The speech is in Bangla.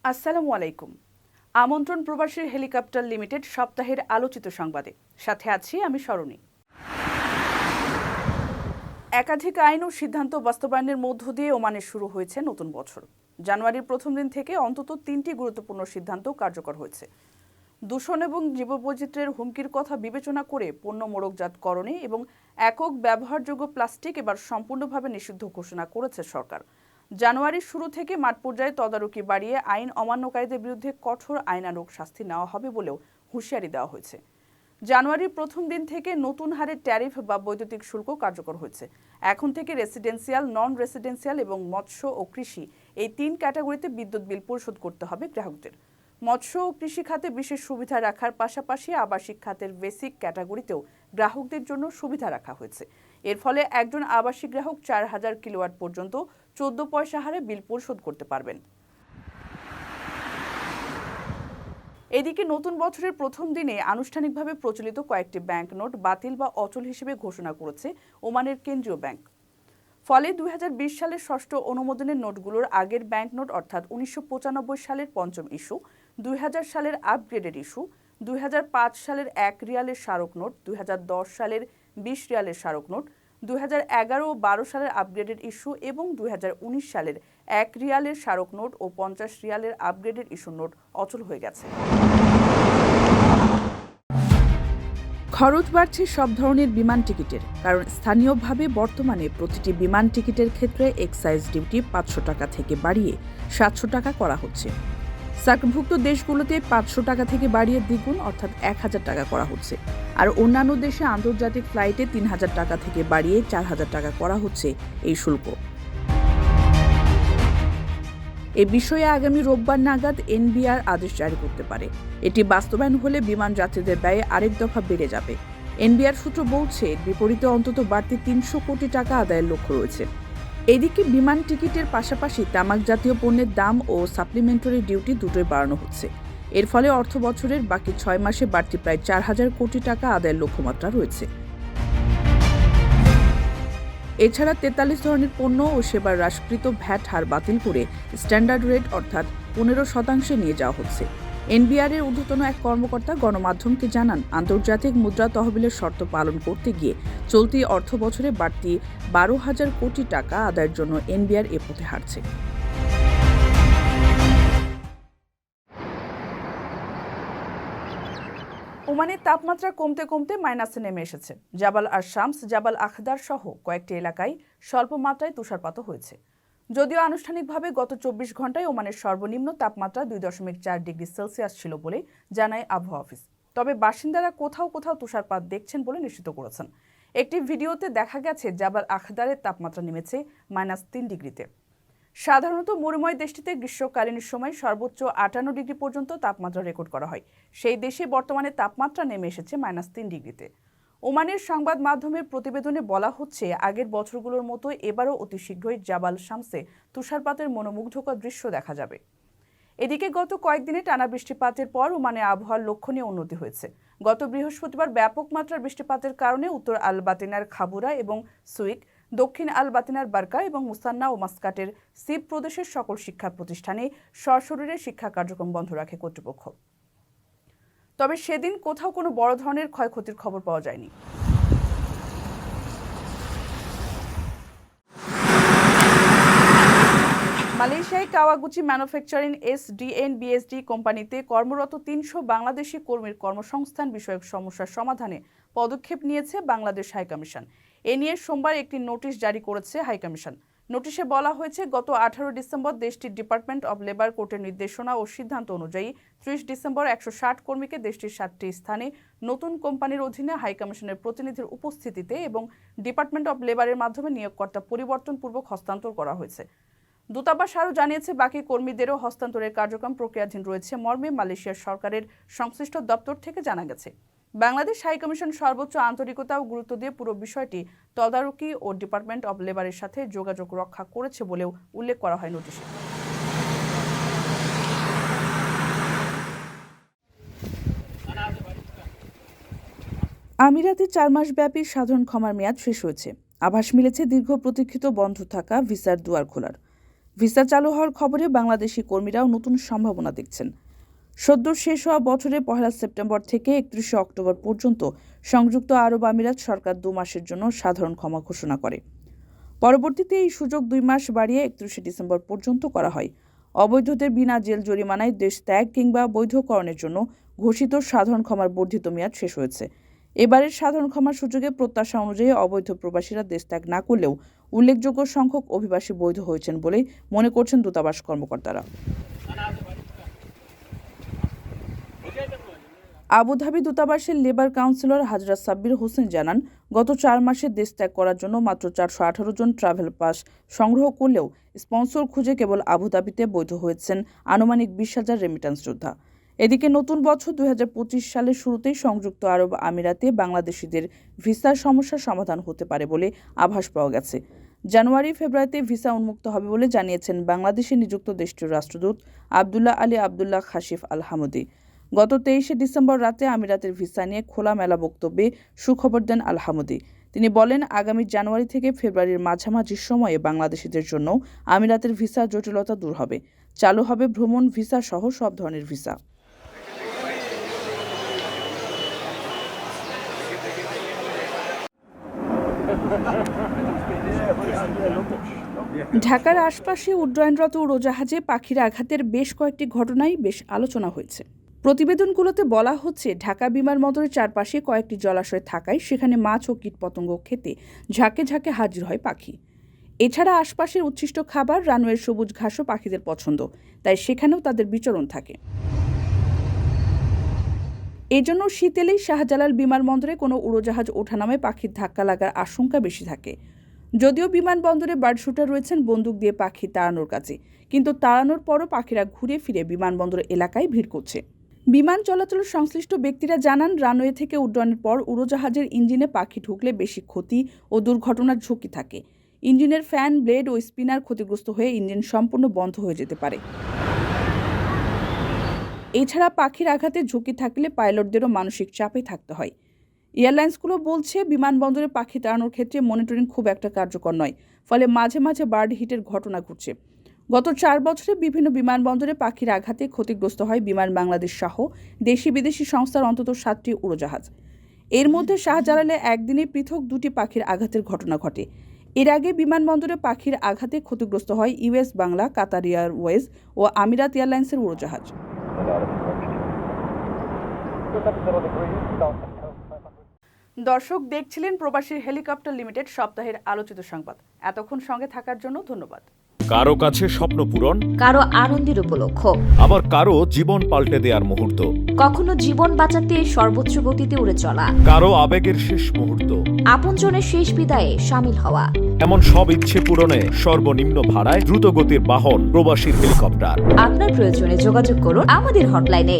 আসসালামু আলাইকুম। আমন্ত্রণ প্রবাসীর হেলিকপ্টার লিমিটেড সপ্তাহের আলোচিত সংবাদে সাথে আছি আমি সরণী। একাধিক আইন ও সিদ্ধান্ত বাস্তবায়নের মধ্য দিয়ে ওমানে শুরু হয়েছে নতুন বছর। জানুয়ারির প্রথম দিন থেকে অন্তত 3টি গুরুত্বপূর্ণ সিদ্ধান্ত কার্যকর হয়েছে। দূষণ এবং জীববৈচিত্র্যের হুমকির কথা বিবেচনা করে পণ্য মোড়কজাতকরণে এবং একক ব্যবহারযোগ্য প্লাস্টিক এবার সম্পূর্ণভাবে নিষিদ্ধ ঘোষণা করেছে সরকার। জানুয়ারির শুরু থেকে মাঠ পর্যায়ে তদারকি বাড়িয়ে আইন অমান্যকারীদের বিরুদ্ধে কঠোর আইনানুগ শাস্তি নেওয়া হবে বলেও হুঁশিয়ারি দেওয়া হয়েছে। জানুয়ারির প্রথম দিন থেকে নতুন হারে ট্যারিফ বা বৈদ্যুতিক শুল্ক কার্যকর হয়েছে। এখন থেকে রেসিডেন্সিয়াল, নন রেসিডেন্সিয়াল এবং মৎস্য ও কৃষি এই 3 ক্যাটাগরিতে বিদ্যুৎ বিল পরিশোধ করতে হবে গ্রাহকদের। মৎস্য ও কৃষি খাতে বিশেষ সুবিধা রাখার পাশাপাশি আবাসিক খাতের বেসিক ক্যাটাগরিতেও গ্রাহকদের জন্য সুবিধা রাখা হয়েছে। এর ফলে একজন আবাসিক গ্রাহক 4000 কিলোওয়াট পর্যন্ত 14 পয়সা হারে বিল পরিশোধ করতে পারবেন। এদিকে নতুন বছরের প্রথম দিনে আনুষ্ঠানিকভাবে প্রচলিত কয়েকটি ব্যাংক নোট বাতিল বা অচল হিসেবে ঘোষণা করেছে ওমানের কেন্দ্রীয় ব্যাংক। ফলে 2020 সালের ষষ্ঠ অনুমোদনের নোটগুলোর আগের ব্যাংক নোট অর্থাৎ 1995 সালের পঞ্চম ইস্যু, 2000 সালের আপগ্রেডেড ইস্যু, 2005 সালের 1 রিয়ালের স্মারক নোট, 2010 সালের 20 রিয়ালের স্মারক নোট, 2011 ও 12 সালের আপগ্রেডেড ইস্যু এবং 2019 সালের 1 রিয়ালের স্মারক নোট ও 50 রিয়ালের আপগ্রেডেড ইস্যু নোট অচল হয়ে গেছে। খরচ বাড়ছে সব ধরনের বিমান টিকিটের, কারণ স্থানীয়ভাবে বর্তমানে প্রতিটি বিমান টিকিটের ক্ষেত্রে এক্সাইজ ডিউটি 500 টাকা থেকে বাড়িয়ে 700 টাকা করা হচ্ছে। সার্কভুক্ত দেশগুলোতে 500 টাকা থেকে বাড়িয়ে দ্বিগুণ অর্থাৎ 1000 টাকা করা হচ্ছে। আর অন্যান্য দেশে আন্তর্জাতিক ফ্লাইটে 3000 টাকা থেকে বাড়িয়ে 4000 টাকা করা হচ্ছে এই শুল্ক। এ বিষয়ে আগামী রোববার নাগাদ এনবিআর আদেশ জারি করতে পারে। এটি বাস্তবায়ন হলে বিমান যাত্রীদের ব্যয় আরেক দফা বেড়ে যাবে। এনবিআর সূত্র বলছে, বিপরীতে অন্তত বাড়তি 300 কোটি টাকা আদায়ের লক্ষ্য রয়েছে। এদিকে বিমান টিকিটের পাশাপাশি তামাক জাতীয় পণ্যের দাম ও সাপ্লিমেন্টারি ডিউটি দুটোই বাড়ানো হচ্ছে। এর ফলে অর্থ বছরের বাকি 6 মাসে বাড়তি প্রায় 4000 কোটি টাকা আদায়ের লক্ষ্যমাত্রা রয়েছে। এছাড়া 43 ধরনের পণ্য ও সেবার হ্রাসকৃত ভ্যাট হার বাতিল করে স্ট্যান্ডার্ড রেট অর্থাৎ 15% নিয়ে যাওয়া হচ্ছে। এনবিআরের ঊর্ধ্বতন এক কর্মকর্তা গণমাধ্যমকে জানান, আন্তর্জাতিক মুদ্রা তহবিলের শর্ত পালন করতে গিয়ে চলতি অর্থ বছরে বাড়তি 12,000 কোটি টাকা আদায়ের জন্য এনবিআর এ পথে হাঁটছে। ওমানের তাপমাত্রা কমতে কমতে মাইনাসে নেমে এসেছে। জাবাল আর শামস, জাবাল আখদার সহ কয়েকটি এলাকায় স্বল্প মাত্রায় তুষারপাতও হয়েছে। যদিও আনুষ্ঠানিকভাবে গত 24 ঘন্টায় ওমানের সর্বনিম্ন তাপমাত্রা 2.4 ডিগ্রি সেলসিয়াস ছিল বলে জানায় আবহাওয়া অফিস। তবে বাসিন্দারা কোথাও কোথাও তুষারপাত দেখছেন বলে নিশ্চিত করেছেন। একটি ভিডিওতে দেখা গেছে জাবাল আখদারের তাপমাত্রা নেমেছে -3 ডিগ্রিতে। সাধারণত মরুময় দেশটিতে গ্রীষ্মকালীন সময় সর্বোচ্চ 58 ডিগ্রি পর্যন্ত তাপমাত্রা রেকর্ড করা হয়। সেই দেশে বর্তমানে তাপমাত্রা নেমে এসেছে -3 ডিগ্রিতে। ওমানের সংবাদ মাধ্যমের প্রতিবেদনে বলা হচ্ছে, আগের বছরগুলোর মতো এবারও অতি শীঘ্রই জাবাল শামসে তুষারপাতের মনোমুগ্ধকর দৃশ্য দেখা যাবে। এদিকে গত কয়েকদিনে টানা বৃষ্টিপাতের পর ওমানে আবহাওয়ার লক্ষণীয় উন্নতি হয়েছে। গত বৃহস্পতিবার ব্যাপক মাত্রার বৃষ্টিপাতের কারণে উত্তর আল বাতিনার খাবুরা এবং সুইক, দক্ষিণ আল বাতিনার বারকা এবং মুসান্না ও মাস্কাটের সিপ প্রদেশের সকল শিক্ষা প্রতিষ্ঠানে সশরীরে শিক্ষা কার্যক্রম বন্ধ রাখে কর্তৃপক্ষ। তবে সেদিন কোথাও কোনো বড় ধরনের ক্ষয়ক্ষতির খবর পাওয়া যায়নি। মালয়েশিয়ায় কাওয়াগুচি ম্যানুফ্যাকচারিং SDNBSD কোম্পানিতে কর্মরত 300 বাংলাদেশি কর্মীর কর্মসংস্থান বিষয়ক সমস্যার সমাধানে পদক্ষেপ নিয়েছে বাংলাদেশ হাইকমিশন। এ নিয়ে সোমবার একটি নোটিশ জারি করেছে হাইকমিশন। নোটিশে বলা হয়েছে, গত 18 ডিসেম্বর দেশটির ডিপার্টমেন্ট অব লেবার কোর্টের নির্দেশনা ও সিদ্ধান্ত অনুযায়ী 30 ডিসেম্বর 160 কর্মীকে দেশটির 7টি স্থানে নতুন কোম্পানির অধীনে হাইকমিশনের প্রতিনিধির উপস্থিতিতে এবং ডিপার্টমেন্ট অব লেবারের মাধ্যমে নিয়োগকর্তা পরিবর্তনপূর্বক হস্তান্তর করা হয়েছে। দূতাবাস আরও জানিয়েছে, বাকি কর্মীদেরও হস্তান্তরের কার্যক্রম প্রক্রিয়াধীন রয়েছে মর্মে মালয়েশিয়ার সরকারের সংশ্লিষ্ট দপ্তর থেকে জানা গেছে। বাংলাদেশ হাইকমিশন সর্বোচ্চ আন্তরিকতা ও গুরুত্ব দিয়ে পুরো বিষয়টি তদারকি ও ডিপার্টমেন্ট অব লেবারের সাথে যোগাযোগ রক্ষা করেছে বলেও উল্লেখ করা হয় নোটিশে। আমিরাতে 4 মাসব্যাপী সাধারণ ক্ষমার মেয়াদ শেষ হয়েছে। আভাস মিলেছে দীর্ঘ প্রতীক্ষিত বন্ধ থাকা ভিসার দুয়ার খোলার। ভিসা চালু হওয়ার খবরে বাংলাদেশি কর্মীরাও নতুন সম্ভাবনা দেখছেন। সদ্য শেষ হওয়া বছরের 1 সেপ্টেম্বর থেকে 31 অক্টোবর পর্যন্ত সংযুক্ত আরব আমিরাত সরকার 2 মাসের জন্য সাধারণ ক্ষমা ঘোষণা করে। পরবর্তীতে এই সুযোগ 2 মাস বাড়িয়ে 31 ডিসেম্বর পর্যন্ত করা হয়। অবৈধদের বিনা জেল জরিমানায় দেশ ত্যাগ কিংবা বৈধকরণের জন্য ঘোষিত সাধারণ ক্ষমার বর্ধিত মেয়াদ শেষ হয়েছে। এবারের সাধারণ ক্ষমার সুযোগে প্রত্যাশা অনুযায়ী অবৈধ প্রবাসীরা দেশ ত্যাগ না করলেও উল্লেখযোগ্য সংখ্যক অভিবাসী বৈধ হয়েছেন বলে মনে করছেন দূতাবাস কর্মকর্তারা। আবুধাবি দূতাবাসের লেবার কাউন্সিলর হাজরা সাব্বির হোসেন জানান, গত 4 মাসে দেশ ত্যাগ করার জন্য মাত্র 418 জন ট্রাভেল পাস সংগ্রহ করলেও স্পন্সর খুঁজে কেবল আবুধাবিতে বৈধ হয়েছেন আনুমানিক 20,000 রেমিট্যান্স যোদ্ধা। এদিকে নতুন বছর 2025 সালের শুরুতেই সংযুক্ত আরব আমিরাতে বাংলাদেশিদের ভিসার সমস্যার সমাধান হতে পারে বলে আভাস পাওয়া গেছে। জানুয়ারি-ফেব্রুয়ারিতে ভিসা উন্মুক্ত হবে বলে জানিয়েছেন বাংলাদেশে নিযুক্ত দেশটির রাষ্ট্রদূত আবদুল্লাহ আলী আবদুল্লাহ খাশিফ আল হামুদি। গত 23 ডিসেম্বর রাতে আমিরাতের ভিসা নিয়ে খোলামেলা বক্তব্যে সুখবর দেন আল হামুদি। তিনি বলেন, আগামী জানুয়ারি থেকে ফেব্রুয়ারির মাঝামাঝি সময়ে বাংলাদেশিদের জন্য আমিরাতের ভিসা জটিলতা দূর হবে। চালু হবে ভ্রমণ ভিসা সহ সব ধরনের ভিসা। ঢাকার আশপাশে উড্ডয়নরত উড়োজাহাজে পাখির আঘাতের বেশ কয়েকটি ঘটনাই বেশ আলোচনা হয়েছে। প্রতিবেদনগুলোতে বলা হচ্ছে, ঢাকা বিমানবন্দরের চারপাশে কয়েকটি জলাশয় থাকায় সেখানে মাছ ও কীটপতঙ্গ খেতে ঝাঁকে ঝাঁকে হাজির হয় পাখি। এছাড়া আশপাশের উচ্ছিষ্ট খাবার, রানওয়ের সবুজ ঘাসও পাখিদের পছন্দ, তাই সেখানেও তাদের বিচরণ থাকে। এজন্য শীত এলেই শাহজালাল বিমানবন্দরে কোনো উড়োজাহাজ ওঠানামায় পাখির ধাক্কা লাগার আশঙ্কা বেশি থাকে। যদিও বিমানবন্দরে বার্ড শুটার রয়েছেন বন্দুক দিয়ে পাখি তাড়ানোর কাজে, কিন্তু তাড়ানোর পরও পাখিরা ঘুরে ফিরে বিমানবন্দর এলাকায় ভিড় করছে। বিমান চলাচল সংশ্লিষ্ট ব্যক্তিরা জানান, রানওয়ে থেকে উড্ডয়নের পর উড়োজাহাজের ইঞ্জিনে পাখি ঢুকলে বেশি ক্ষতি ও দুর্ঘটনার ঝুঁকি থাকে। ইঞ্জিনের ফ্যান, ব্লেড ও স্পিনার ক্ষতিগ্রস্ত হয়ে ইঞ্জিন সম্পূর্ণ বন্ধ হয়ে যেতে পারে। এছাড়া পাখির আঘাতে ঝুঁকি থাকলে পাইলটদেরও মানসিক চাপে থাকতে হয়। এয়ারলাইন্সগুলো বলছে, বিমানবন্দরে পাখি তাড়ানোর ক্ষেত্রে মনিটরিং খুব একটা কার্যকর নয়, ফলে মাঝে মাঝে বার্ড হিটের ঘটনা ঘটছে। গত 4 বছরে বিভিন্ন বিমানবন্দরে পাখির আঘাতে ক্ষতিগ্রস্ত হয় বিমান বাংলাদেশ সহ দেশি বিদেশি সংস্থার অন্তত 7টি উড়োজাহাজ। এর মধ্যে শাহজালালে একদিনে পৃথক 2টি পাখির আঘাতের ঘটনা ঘটে। এর আগে বিমানবন্দরে পাখির আঘাতে ক্ষতিগ্রস্ত হয় ইউএস বাংলা, কাতার এয়ারওয়েজ ও আমিরাত এয়ারলাইন্সের উড়োজাহাজ। দর্শক দেখছিলেন প্রবাসী হেলিকপ্টার লিমিটেড সপ্তাহের আলোচিত সংবাদ। এতক্ষণ সঙ্গে থাকার জন্য ধন্যবাদ। কারো কাছে স্বপ্ন পূরণ, কারো আনন্দের উপলক্ষ, আবার কারো জীবন পাল্টে দেওয়ার মুহূর্ত, কখনো জীবন বাঁচাতে সর্বোচ্চ গতিতে উড়ে চলা, কারো আবেগের শেষ মুহূর্ত, আপনজনের শেষ বিদায়ে শামিল হওয়া, এমন সব ইচ্ছে পূরণে সর্বনিম্ন ভাড়ায় দ্রুত গতির বাহন প্রবাসীর হেলিকপ্টার। আপনার প্রয়োজনে যোগাযোগ করুন আমাদের হটলাইনে।